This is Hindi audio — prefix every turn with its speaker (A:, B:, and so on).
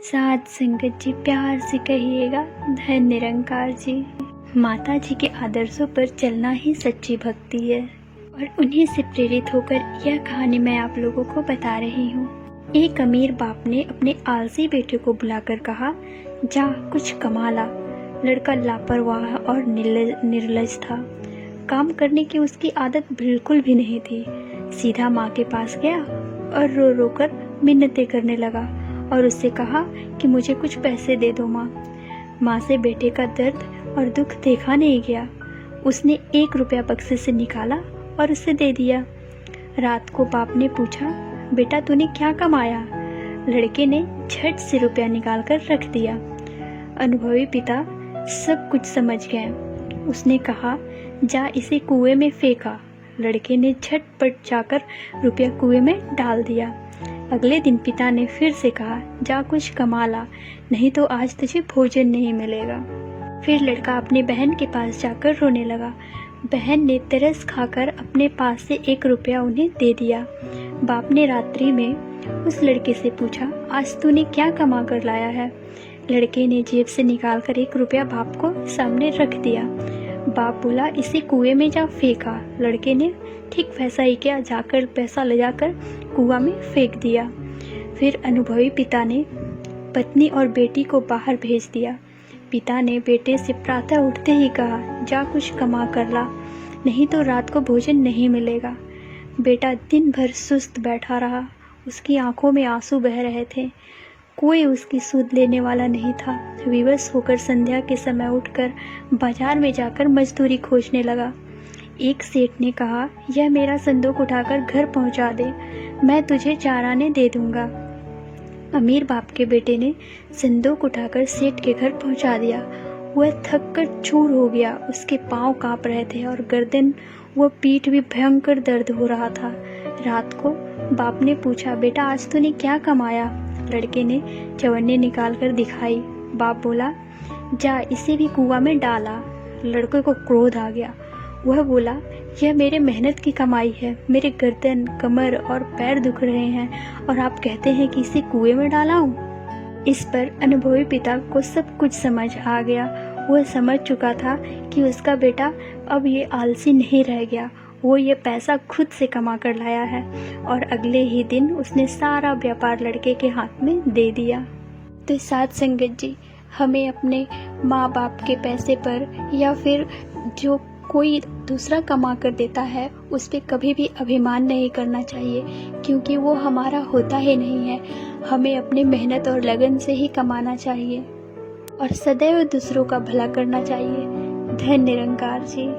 A: साथ संगत जी प्यार से कहिएगा, धन निरंकार जी। माता जी के आदर्शों पर चलना ही सच्ची भक्ति है और उन्हीं से प्रेरित होकर यह कहानी मैं आप लोगों को बता रही हूँ। एक अमीर बाप ने अपने आलसी बेटे को बुलाकर कहा, जा कुछ कमा ला। लड़का लापरवाह और निर्लज था। काम करने की उसकी आदत बिल्कुल भी नहीं थी। सीधा माँ के पास गया और रो रो कर मिन्नतें करने लगा और उससे कहा कि मुझे कुछ पैसे दे दो माँ। माँ से बेटे का दर्द और दुख देखा नहीं गया। उसने 1 रुपया बक्से से निकाला और उसे दे दिया। रात को बाप ने पूछा, बेटा तूने क्या कमाया? लड़के ने झट से रुपया निकाल कर रख दिया। अनुभवी पिता सब कुछ समझ गए। उसने कहा, जा इसे कुएं में फेंका। लड़के ने झटपट जाकर रुपया कुएं में डाल दिया। अगले दिन पिता ने फिर से कहा, जा कुछ कमा ला, नहीं तो आज तुझे भोजन नहीं मिलेगा। फिर लड़का अपनी बहन के पास जाकर रोने लगा। बहन ने तरस खाकर अपने पास से 1 रुपया उन्हें दे दिया। बाप ने रात्रि में उस लड़के से पूछा, आज तूने क्या कमा कर लाया है? लड़के ने जेब से निकालकर 1 रुपया बाप को सामने रख दिया। बाप बोला, इसे कुएं में जा फेंका। लड़के ने ठीक वैसा ही किया, जाकर पैसा ले जाकर कुआं में फेंक दिया। फिर अनुभवी पिता ने पत्नी और बेटी को बाहर भेज दिया। पिता ने बेटे से प्रातः उठते ही कहा, जा कुछ कमा कर ला, नहीं तो रात को भोजन नहीं मिलेगा। बेटा दिन भर सुस्त बैठा रहा। उसकी आंखों में आंसू बह रहे थे। कोई उसकी सुध लेने वाला नहीं था। विवश होकर संध्या के समय उठकर बाजार में जाकर मजदूरी खोजने लगा। एक सेठ ने कहा, यह मेरा संदूक उठाकर घर पहुंचा दे, मैं तुझे 4 आने दे दूंगा। अमीर बाप के बेटे ने संदूक उठाकर सेठ के घर पहुंचा दिया। वह थक कर चूर हो गया। उसके पांव कांप रहे थे और गर्दन व पीठ भी भयंकर दर्द हो रहा था। रात को बाप ने पूछा, बेटा आज तूने क्या कमाया? लड़के ने चवन्नी निकाल कर दिखाई। बाप बोला, जा इसे भी कुआं में डाला। लड़के को क्रोध आ गया। वह बोला, यह मेरे मेहनत की कमाई है। मेरे गर्दन, कमर और पैर दुख रहे हैं और आप कहते हैं कि इसे कुएं में डाला हूँ। इस पर अनुभवी पिता को सब कुछ समझ आ गया। वह समझ चुका था कि उसका बेटा अब ये आलसी नहीं रह गया। वो ये पैसा खुद से कमा कर लाया है और अगले ही दिन उसने सारा व्यापार लड़के के हाथ में दे दिया। तो साथ संगत जी, हमें अपने माँ बाप के पैसे पर या फिर जो कोई दूसरा कमा कर देता है उस पर कभी भी अभिमान नहीं करना चाहिए, क्योंकि वो हमारा होता ही नहीं है। हमें अपनी मेहनत और लगन से ही कमाना चाहिए और सदैव दूसरों का भला करना चाहिए। धन निरंकार जी।